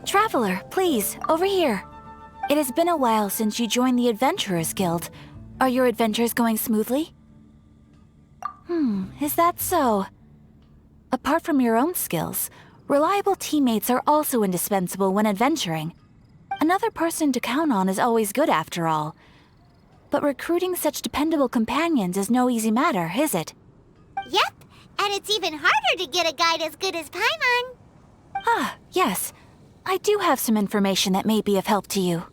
Traveler, please, over here. It has been a while since you joined the Adventurers Guild. Are your adventures going smoothly? Is that so? Apart from your own skills, reliable teammates are also indispensable when adventuring. Another person to count on is always good after all. But recruiting such dependable companions is no easy matter, is it? Yep, and it's even harder to get a guide as good as Paimon. Ah, yes. I do have some information that may be of help to you.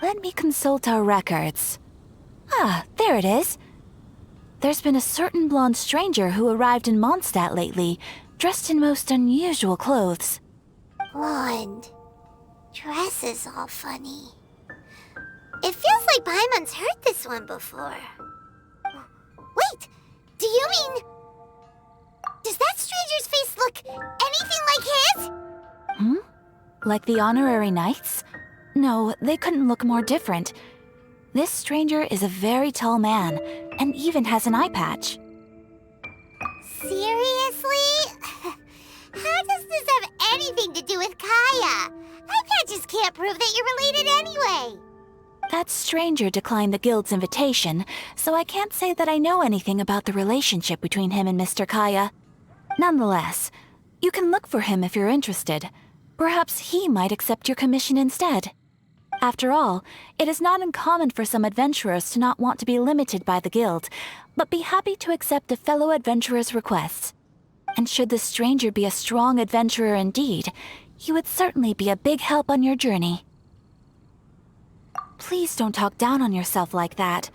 Let me consult our records. Ah, there it is. There's been a certain blonde stranger who arrived in Mondstadt lately, dressed in most unusual clothes. Blonde. Dress is all funny. It feels like Paimon's heard this one before. Wait, do you mean... Does that stranger's face look anything like his? Like the honorary knights? No, they couldn't look more different. This stranger is a very tall man, and even has an eye patch. Seriously? How does this have anything to do with Kaya? Eye patches can't prove that you're related anyway. That stranger declined the guild's invitation, so I can't say that I know anything about the relationship between him and Mr. Kaya. Nonetheless, you can look for him if you're interested. Perhaps he might accept your commission instead. After all, it is not uncommon for some adventurers to not want to be limited by the guild, but be happy to accept a fellow adventurer's requests. And should the stranger be a strong adventurer indeed, he would certainly be a big help on your journey. Please don't talk down on yourself like that.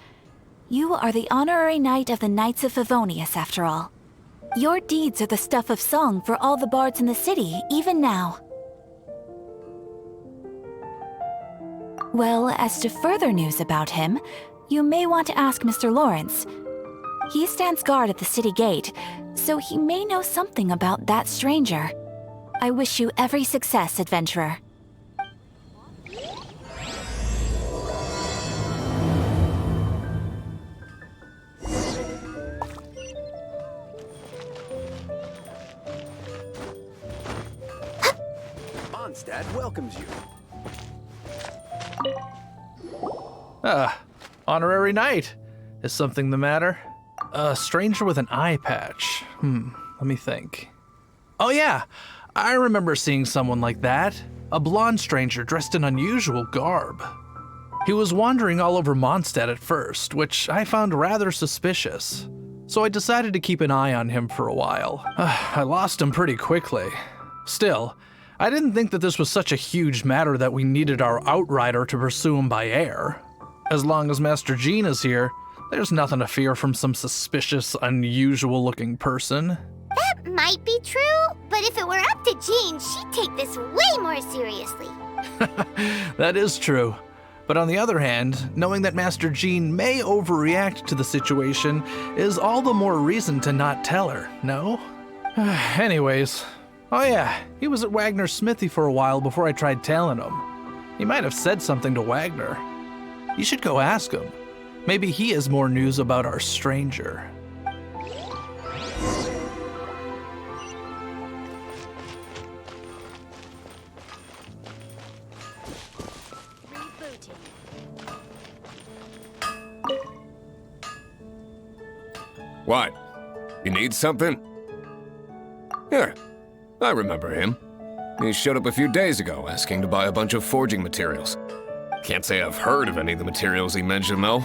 You are the honorary knight of the Knights of Favonius, after all. Your deeds are the stuff of song for all the bards in the city, even now. Well, as to further news about him, you may want to ask Mr. Lawrence. He stands guard at the city gate, so he may know something about that stranger. I wish you every success, adventurer. Mondstadt welcomes you. Honorary knight. Is something the matter? A stranger with an eye patch. Let me think. Oh yeah, I remember seeing someone like that. A blonde stranger dressed in unusual garb. He was wandering all over Mondstadt at first, which I found rather suspicious. So I decided to keep an eye on him for a while. I lost him pretty quickly. Still, I didn't think that this was such a huge matter that we needed our outrider to pursue him by air. As long as Master Jean is here, there's nothing to fear from some suspicious, unusual-looking person. That might be true, but if it were up to Jean, she'd take this way more seriously. That is true. But on the other hand, knowing that Master Jean may overreact to the situation is all the more reason to not tell her, no? Anyways, oh yeah, he was at Wagner's smithy for a while before I tried tailing him. He might have said something to Wagner. You should go ask him. Maybe he has more news about our stranger. What? You need something? Here, I remember him. He showed up a few days ago asking to buy a bunch of forging materials. Can't say I've heard of any of the materials he mentioned, though.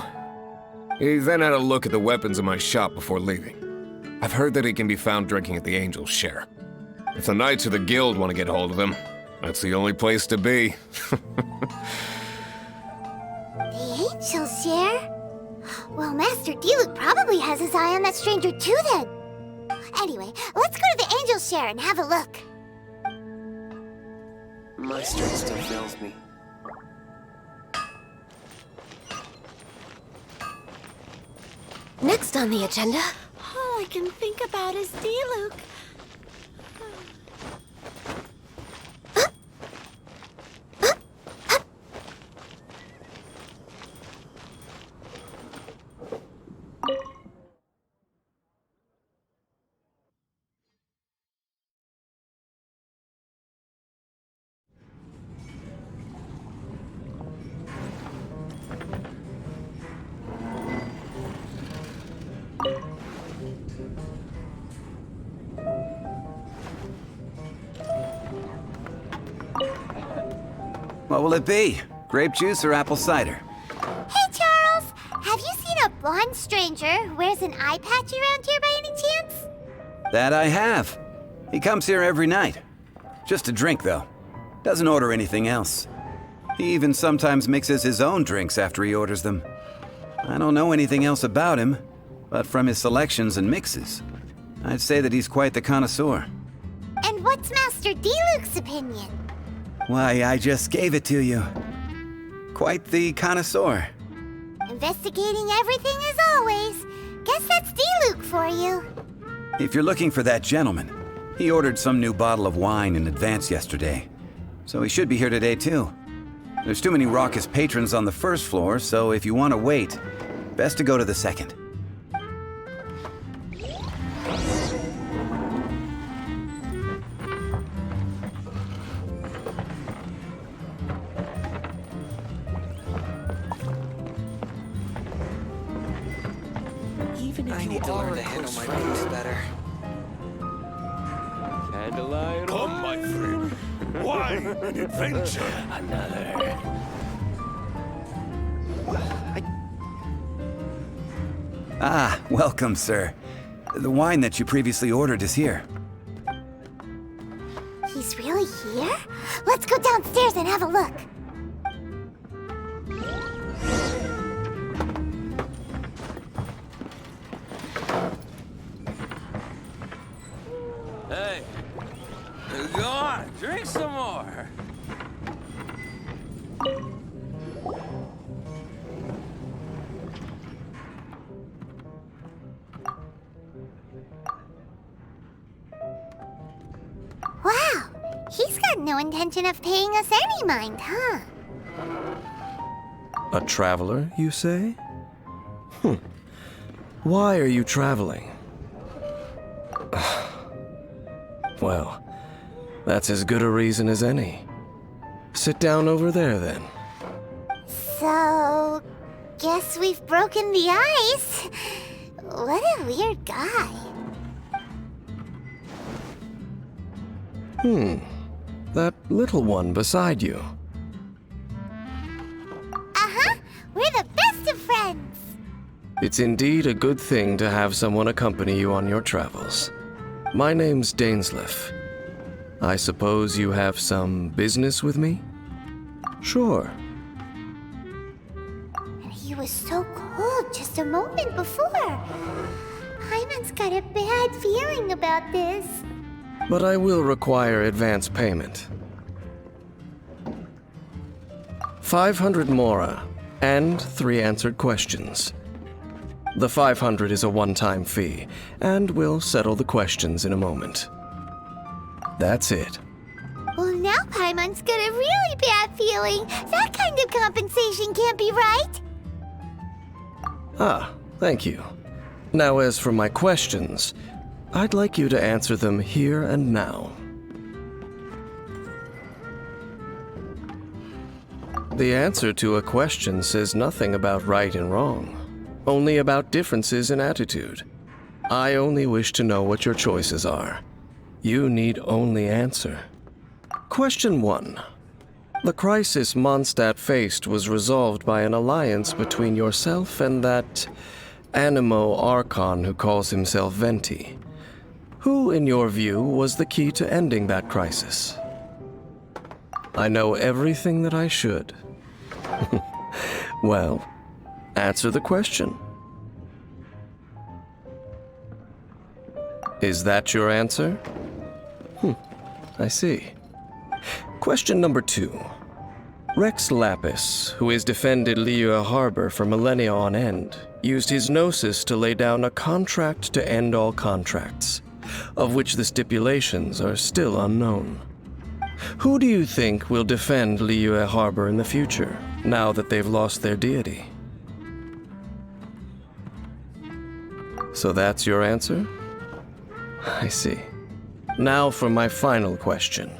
He then had a look at the weapons in my shop before leaving. I've heard that he can be found drinking at the Angel's Share. If the Knights of the Guild want to get hold of him, that's the only place to be. The Angel's Share? Well, Master Diluc probably has his eye on that stranger too, then. Anyway, let's go to the Angel's Share and have a look. My strength still fails me. Next on the agenda, all I can think about is Diluc. What will it be? Grape juice or apple cider? Hey, Charles! Have you seen a blonde stranger who wears an eye patch around here by any chance? That I have. He comes here every night. Just a drink, though. Doesn't order anything else. He even sometimes mixes his own drinks after he orders them. I don't know anything else about him, but from his selections and mixes, I'd say that he's quite the connoisseur. And what's Master D-Luke's opinion? Why, I just gave it to you. Quite the connoisseur. Investigating everything as always. Guess that's D-Luke for you. If you're looking for that gentleman, he ordered some new bottle of wine in advance yesterday, so he should be here today too. There's too many raucous patrons on the first floor, so if you want to wait, best to go to the second. Even if I need to learn to handle my boots better. Dandelion. Come, my friend. Wine and adventure. Another. Ah, welcome, sir. The wine that you previously ordered is here. He's really here? Let's go downstairs and have a look. Hey, go on, drink some more. Wow, he's got no intention of paying us any mind, huh? A traveler, you say? Why are you traveling? Well, that's as good a reason as any. Sit down over there, then. So, guess we've broken the ice. What a weird guy. That little one beside you. Uh-huh, we're the best of friends. It's indeed a good thing to have someone accompany you on your travels. My name's Dainsleif. I suppose you have some business with me? Sure. And he was so cold just a moment before. Paimon's got a bad feeling about this. But I will require advance payment. 500 mora, and 3 answered questions. The 500 is a one-time fee, and we'll settle the questions in a moment. That's it. Well, now Paimon's got a really bad feeling. That kind of compensation can't be right. Ah, thank you. Now as for my questions, I'd like you to answer them here and now. The answer to a question says nothing about right and wrong, only about differences in attitude. I only wish to know what your choices are. You need only answer. Question 1. The crisis Mondstadt faced was resolved by an alliance between yourself and that Animo Archon who calls himself Venti. Who, in your view, was the key to ending that crisis? I know everything that I should. Well, answer the question. Is that your answer? I see. Question number 2. Rex Lapis, who has defended Liyue Harbor for millennia on end, used his gnosis to lay down a contract to end all contracts, of which the stipulations are still unknown. Who do you think will defend Liyue Harbor in the future, now that they've lost their deity? So that's your answer? I see. Now for my final question.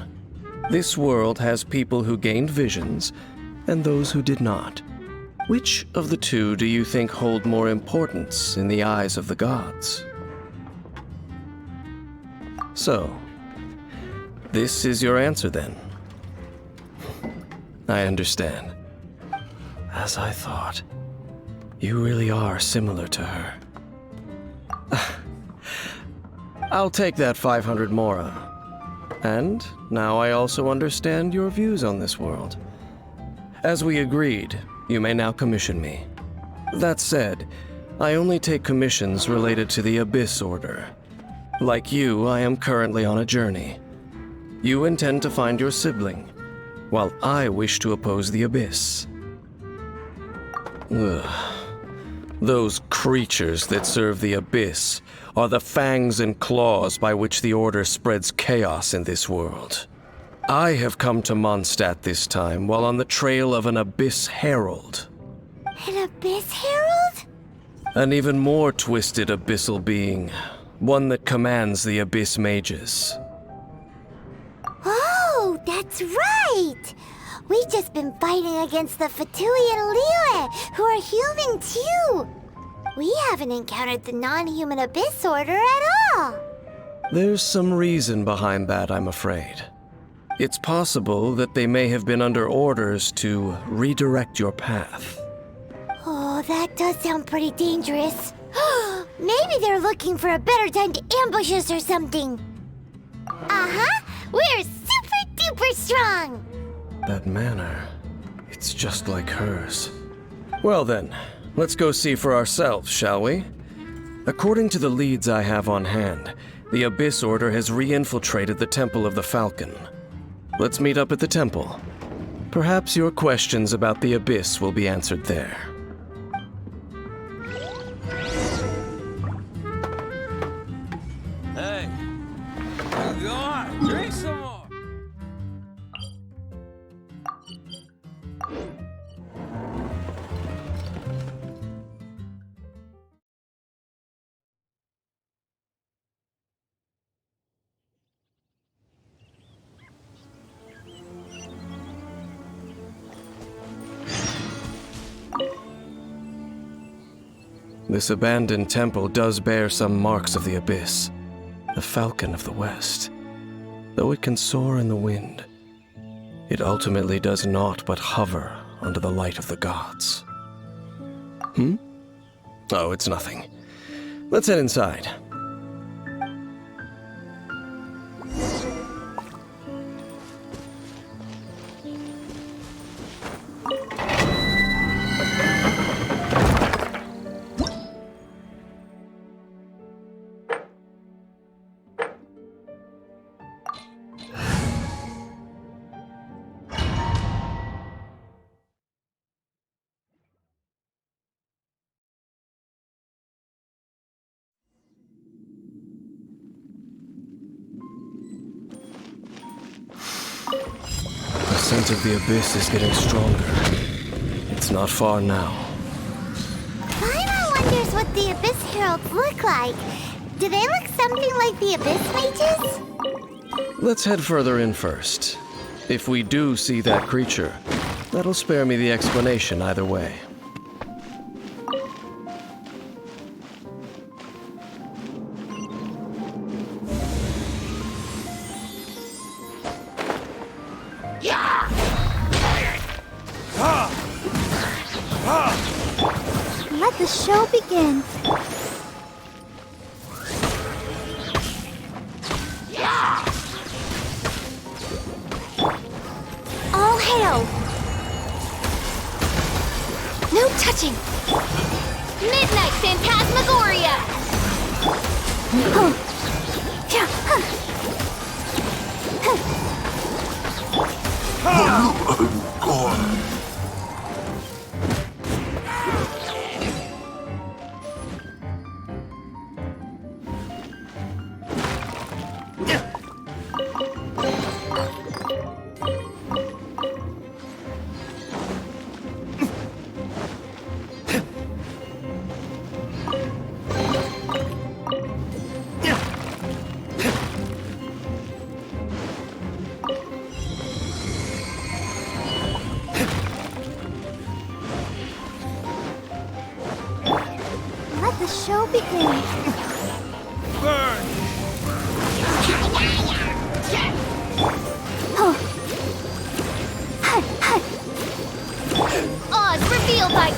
This world has people who gained visions, and those who did not. Which of the two do you think hold more importance in the eyes of the gods? So, this is your answer then. I understand. As I thought. You really are similar to her. I'll take that 500 mora. And now I also understand your views on this world. As we agreed, you may now commission me. That said, I only take commissions related to the Abyss Order. Like you, I am currently on a journey. You intend to find your sibling, while I wish to oppose the Abyss. Ugh. Those creatures that serve the Abyss are the fangs and claws by which the Order spreads chaos in this world. I have come to Mondstadt this time while on the trail of an Abyss Herald. An Abyss Herald? An even more twisted abyssal being, one that commands the Abyss Mages. Oh, that's right! We've just been fighting against the Fatui and Liyue, who are human too! We haven't encountered the non-human Abyss Order at all! There's some reason behind that, I'm afraid. It's possible that they may have been under orders to redirect your path. Oh, that does sound pretty dangerous. Maybe they're looking for a better time to ambush us or something. Uh-huh! We're super duper strong! That manner, it's just like hers. Well then, let's go see for ourselves, shall we? According to the leads I have on hand, the Abyss Order has re-infiltrated the Temple of the Falcon. Let's meet up at the temple. Perhaps your questions about the Abyss will be answered there. Hey, go on, drink some more. This abandoned temple does bear some marks of the Abyss, the Falcon of the West. Though it can soar in the wind, it ultimately does naught but hover under the light of the gods. Oh, it's nothing. Let's head inside. The scent of the Abyss is getting stronger. It's not far now. Paimon wonders what the Abyss Heralds look like. Do they look something like the Abyss Mages? Let's head further in first. If we do see that creature, that'll spare me the explanation either way. Let the show begin. All hail! No touching! Midnight Phantasmagoria! Let the show begin. Burn! Oh. revealed by...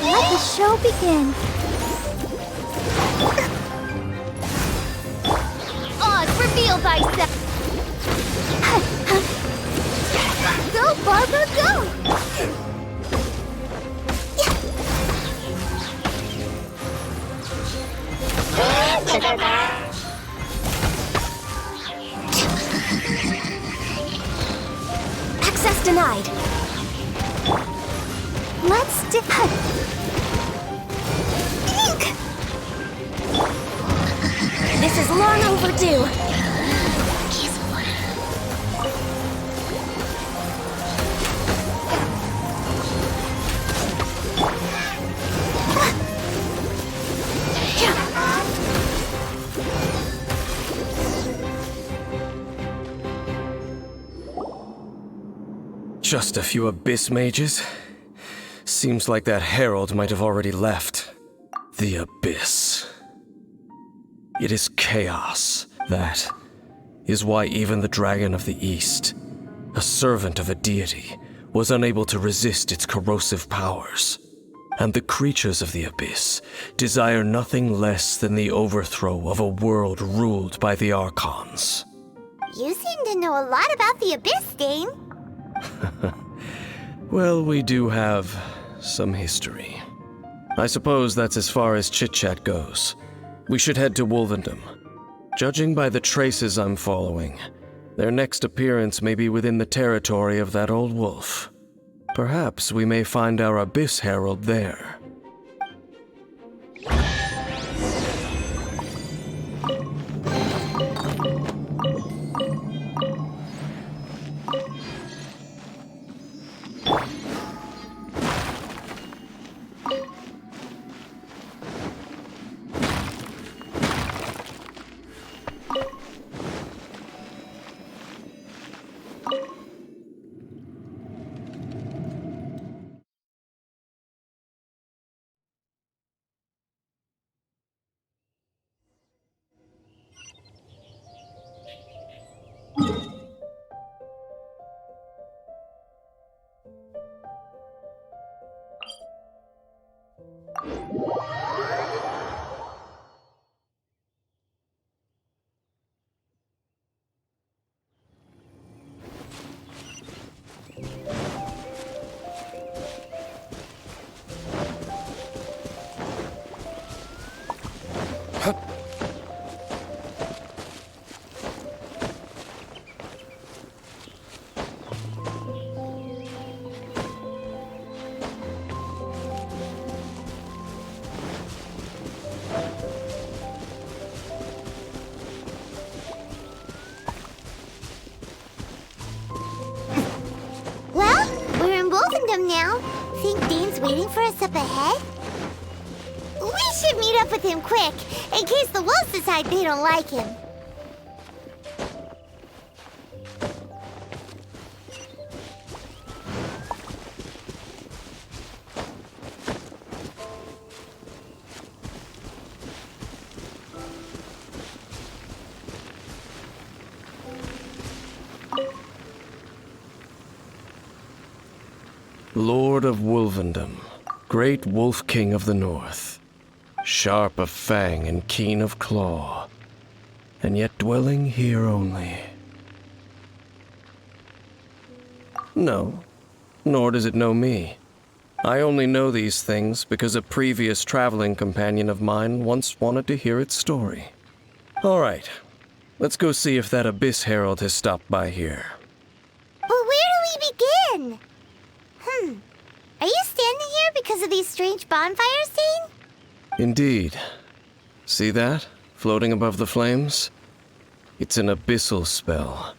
Let the show begin. Oz revealed thyself! Go, Barbara, go! Access denied. Let's This is long overdue. Just a few Abyss mages? Seems like that herald might have already left. The Abyss. It is chaos. That is why even the Dragon of the East, a servant of a deity, was unable to resist its corrosive powers. And the creatures of the Abyss desire nothing less than the overthrow of a world ruled by the Archons. You seem to know a lot about the Abyss, Dane. Well, we do have some history. I suppose that's as far as chit-chat goes. We should head to Wolvendom. Judging by the traces I'm following, their next appearance may be within the territory of that old wolf. Perhaps we may find our Abyss Herald there. Now, think Dean's waiting for us up ahead? We should meet up with him quick, in case the wolves decide they don't like him. Lord of Wolvendom, great Wolf King of the North, sharp of fang and keen of claw, and yet dwelling here only. No, nor does it know me. I only know these things because a previous traveling companion of mine once wanted to hear its story. All right, let's go see if that Abyss Herald has stopped by here. fun! Are you standing here because of these strange bonfires, Dane? Indeed. See that? Floating above the flames? It's an abyssal spell.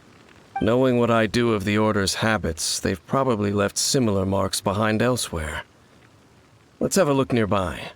Knowing what I do of the Order's habits, they've probably left similar marks behind elsewhere. Let's have a look nearby.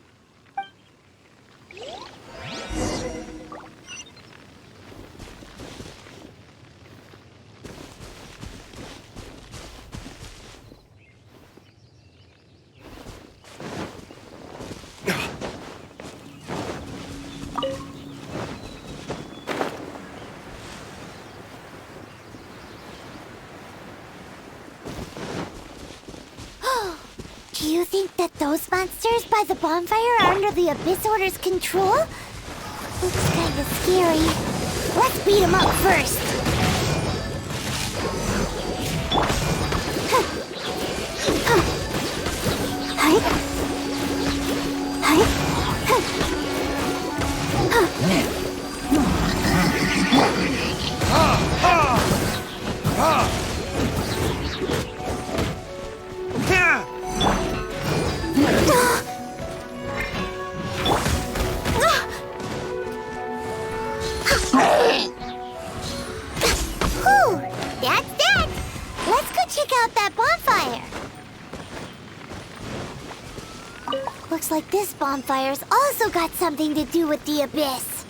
Do you think that those monsters by the bonfire are under the Abyss Order's control? Looks kinda scary. Let's beat them up first. That's that! Let's go check out that bonfire! Looks like this bonfire's also got something to do with the Abyss.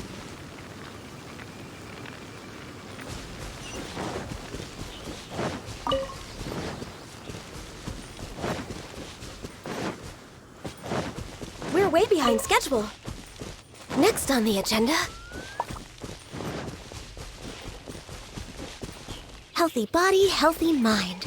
We're way behind schedule. Next on the agenda... healthy body, healthy mind.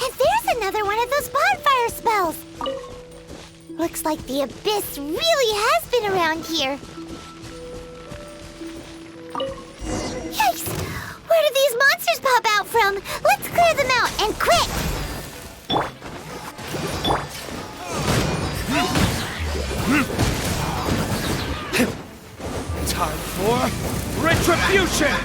And there's another one of those bonfire spells! Looks like the Abyss really has been around here. Yikes! Where do these monsters pop out from? Let's clear them out, and quick! Time for retribution!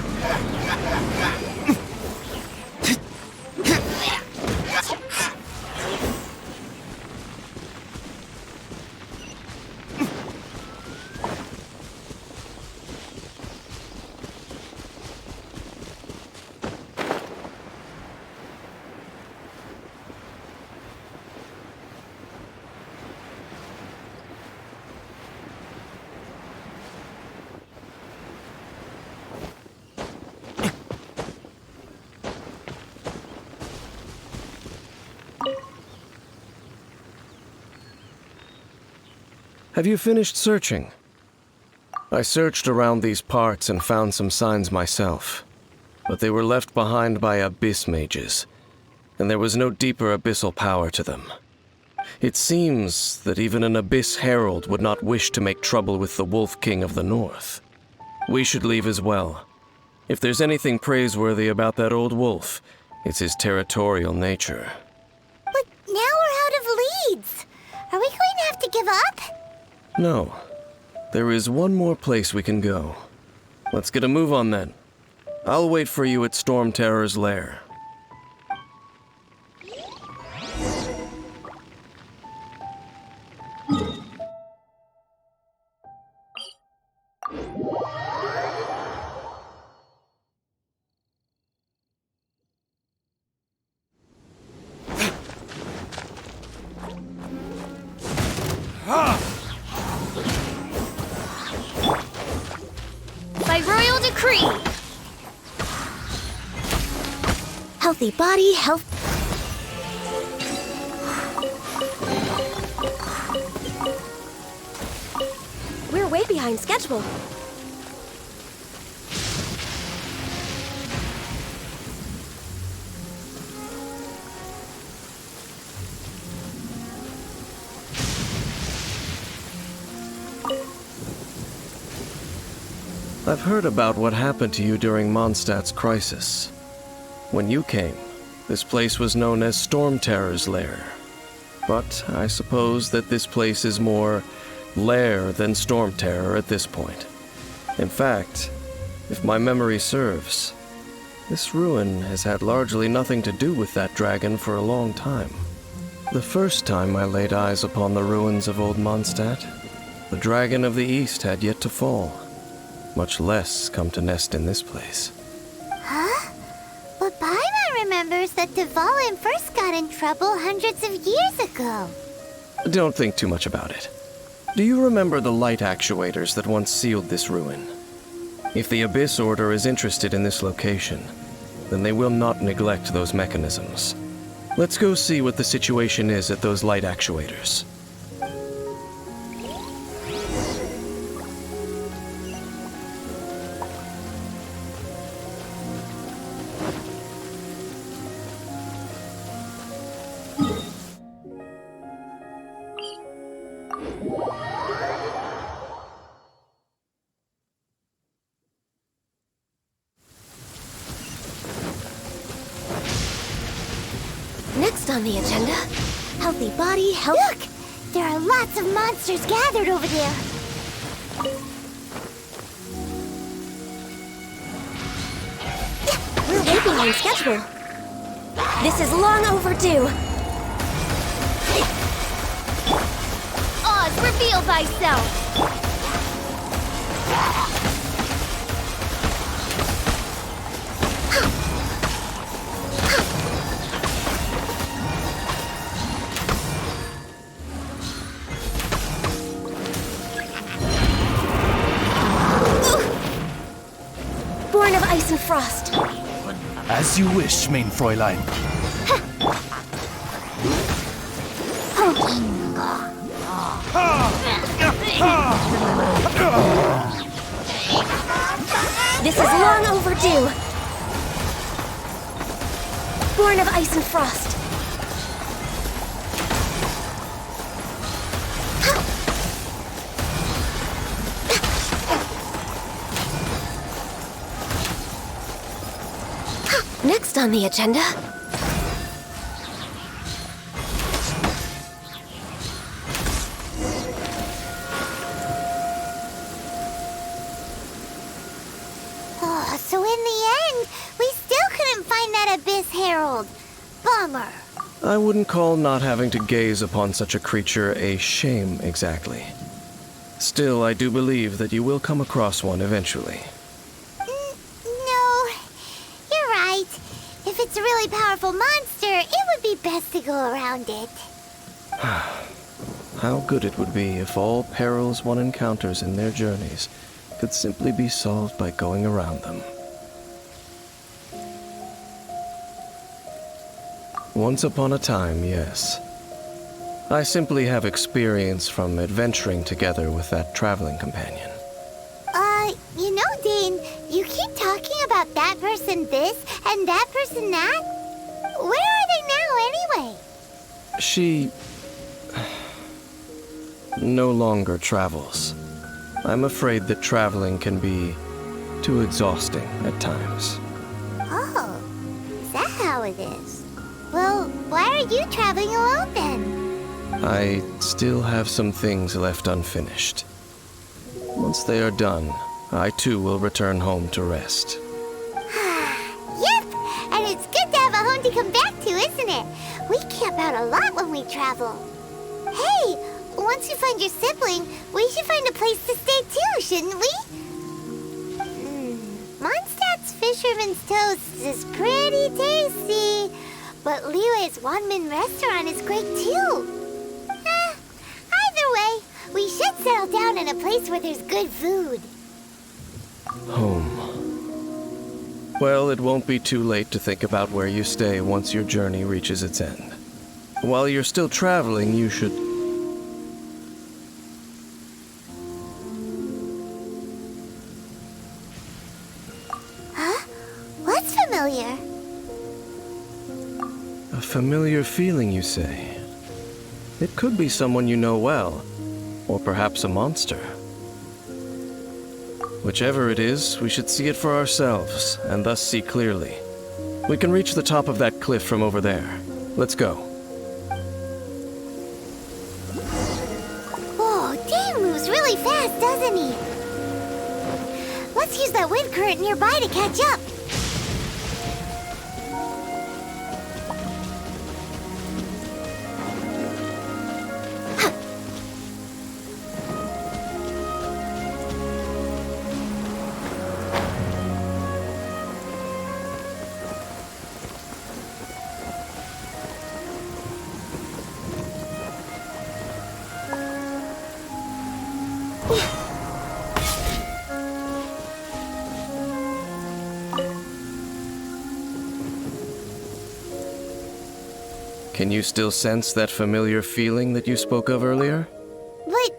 Have you finished searching? I searched around these parts and found some signs myself, but they were left behind by abyss mages, and there was no deeper abyssal power to them. It seems that even an abyss herald would not wish to make trouble with the Wolf King of the North. We should leave as well. If there's anything praiseworthy about that old wolf, it's his territorial nature. But now we're out of leads. Are we going to have to give up? No. There is one more place we can go. Let's get a move on then. I'll wait for you at Storm Terror's lair. By royal decree! Healthy body, health... We're way behind schedule. I've heard about what happened to you during Mondstadt's crisis. When you came, This place was known as Storm Terror's lair. But I suppose that this place is more lair than Storm Terror at this point. In fact, if my memory serves, this ruin has had largely nothing to do with that dragon for a long time. The first time I laid eyes upon the ruins of Old Mondstadt, the Dragon of the East had yet to fall, much less come to nest in this place. Huh? But Paimon remembers that Dvalin first got in trouble hundreds of years ago. Don't think too much about it. Do you remember the light actuators that once sealed this ruin? If the Abyss Order is interested in this location, then they will not neglect those mechanisms. Let's go see what the situation is at those light actuators. Next on the agenda, healthy body, health... Look! There are lots of monsters gathered over there. We're way behind schedule. This is long overdue. Oz, reveal thyself! Born of ice and frost. As you wish, main Fräulein. This is long overdue. Born of ice and frost. Next on the agenda... Oh, so in the end, we still couldn't find that Abyss Herald. Bummer. I wouldn't call not having to gaze upon such a creature a shame exactly. Still, I do believe that you will come across one eventually. No, you're right. If it's a really powerful monster, it would be best to go around it. How good it would be if all perils one encounters in their journeys could simply be solved by going around them. Once upon a time, yes. I simply have experience from adventuring together with that traveling companion. You know, Dane, you keep talking about that person this and that person that. Where are they now, anyway? She... no longer travels. I'm afraid that traveling can be too exhausting at times. Oh, is that how it is? Well, why are you traveling alone then? I still have some things left unfinished. Once they are done, I too will return home to rest. Yep, and it's good to have a home to come back to, isn't it? We camp out a lot when we travel. Hey, once you find your sibling, we should find a place to stay too, shouldn't we? Mondstadt's Fisherman's Toast is pretty tasty, but Liyue's Wanmin restaurant is great too. Either way, we should settle down in a place where there's good food. Home. Well, it won't be too late to think about where you stay once your journey reaches its end. While you're still traveling, you should... Huh? What's familiar? A familiar feeling, you say? It could be someone you know well, or perhaps a monster. Whichever it is, we should see it for ourselves, and thus see clearly. We can reach the top of that cliff from over there. Let's go. Whoa, Dane moves really fast, doesn't he? Let's use that wind current nearby to catch up. Can you still sense that familiar feeling that you spoke of earlier? But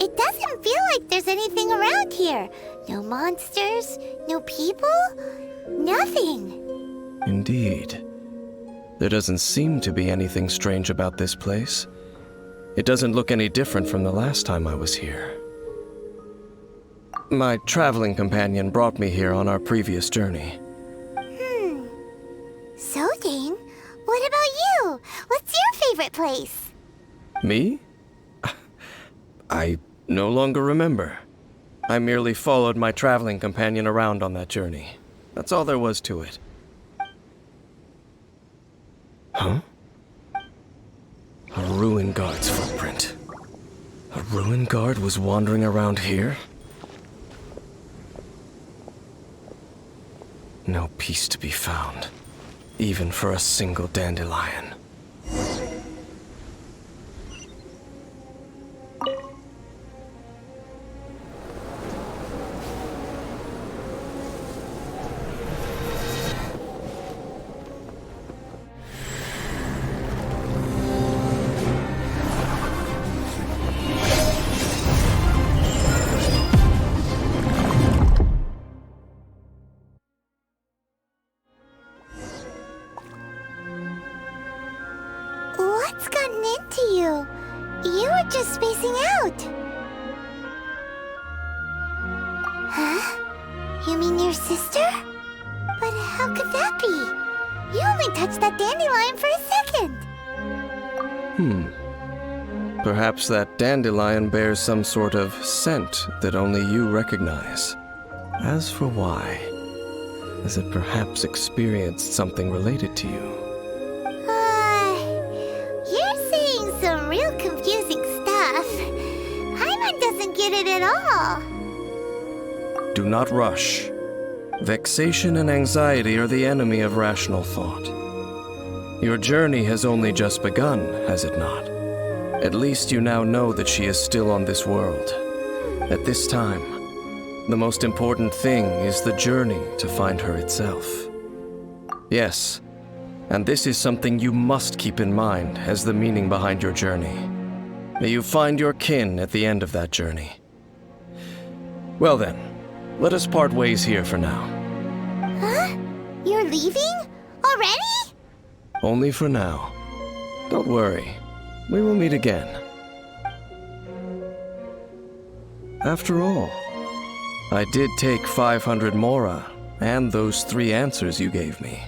it doesn't feel like there's anything around here. No monsters, no people, nothing. Indeed. There doesn't seem to be anything strange about this place. It doesn't look any different from the last time I was here. My traveling companion brought me here on our previous journey. So, Dane, what about you? What's your favorite place? Me? I no longer remember. I merely followed my traveling companion around on that journey. That's all there was to it. Huh? A ruin guard's footprint. A ruin guard was wandering around here? No peace to be found, even for a single dandelion. What's gotten into you? You were just spacing out. Huh? You mean your sister? But how could that be? You only touched that dandelion for a second. Perhaps that dandelion bears some sort of scent that only you recognize. As for why, has it perhaps experienced something related to you? You're saying some real confusing stuff. Paimon doesn't get it at all. Do not rush. Vexation and anxiety are the enemy of rational thought. Your journey has only just begun, has it not? At least you now know that she is still on this world. At this time, the most important thing is the journey to find her itself. Yes, and this is something you must keep in mind as the meaning behind your journey. May you find your kin at the end of that journey. Well then, let us part ways here for now. Huh? You're leaving? Already? Only for now. Don't worry, we will meet again. After all, I did take 500 mora and those 3 answers you gave me.